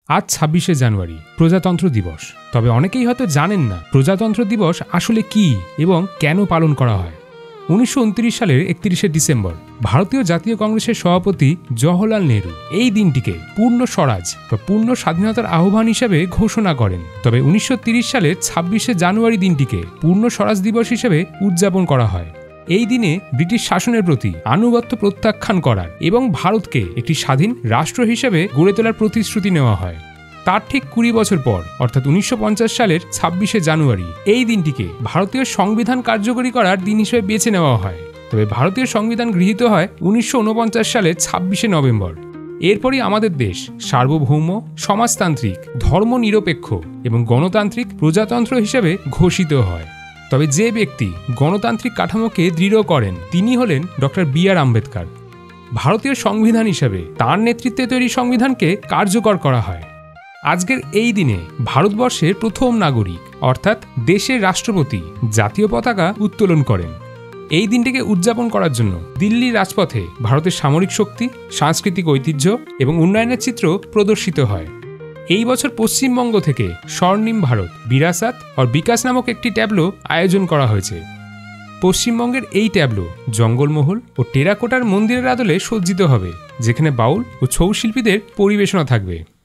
আজ ২৬শে জানুয়ারি প্রজাতন্ত্র দিবস। তবে অনেকেই হয়তো জানেন না প্রজাতন্ত্র দিবস আসলে কি এবং কেন পালন করা হয়। ১৯২৯ সালের ৩১শে ডিসেম্বর ভারতীয় জাতীয় কংগ্রেসের সভাপতি জওহরলাল নেহরু এই দিনটিকে পূর্ণ স্বরাজ বা পূর্ণ স্বাধীনতার আহ্বান হিসেবে ঘোষণা করেন। তবে ১৯৩০ সালের ২৬শে জানুয়ারি দিনটিকে পূর্ণ স্বরাজ দিবস হিসেবে উদযাপন করা হয়। এই দিনে ব্রিটিশ শাসনের প্রতি আনুগত্য প্রত্যাখ্যান করার এবং ভারতকে একটি স্বাধীন রাষ্ট্র হিসেবে গড়ে তোলার প্রতিশ্রুতি নেওয়া হয়। তার ঠিক ২০ বছর পর অর্থাৎ ১৯৫০ সালের ২৬শে জানুয়ারি এই দিনটিকে ভারতীয় সংবিধান কার্যকরী করার দিন হিসেবে বেছে নেওয়া হয়। তবে ভারতীয় সংবিধান গৃহীত হয় ১৯৪৯ সালের ২৬শে নভেম্বর। এরপরই আমাদের দেশ সার্বভৌম, সমাজতান্ত্রিক, ধর্মনিরপেক্ষ এবং গণতান্ত্রিক প্রজাতন্ত্র হিসেবে ঘোষিত হয়। তবে যে ব্যক্তি গণতান্ত্রিক কাঠামোকে দৃঢ় করেন তিনি হলেন ডক্টর বি.আর. আম্বেদকর। ভারতীয় সংবিধান হিসেবে তাঁর নেতৃত্বে তৈরি সংবিধানকে কার্যকর করা হয়। আজকের এই দিনে ভারতবর্ষের প্রথম নাগরিক অর্থাৎ দেশের রাষ্ট্রপতি জাতীয় পতাকা উত্তোলন করেন। এই দিনটিকে উদযাপন করার জন্য দিল্লির রাজপথে ভারতের সামরিক শক্তি, সাংস্কৃতিক ঐতিহ্য এবং উন্নয়নের চিত্র প্রদর্শিত হয়। এই বছর পশ্চিমবঙ্গ থেকে স্বর্ণিম ভারত বিরাসাত আর বিকাশ নামক একটি ট্যাবলো আয়োজন করা হয়েছে। পশ্চিমবঙ্গের এই ট্যাবলো জঙ্গলমহল ও টেরাকোটার মন্দিরের আদলে সজ্জিত হবে, যেখানে বাউল ও ছৌ শিল্পীদের পরিবেশনা থাকবে।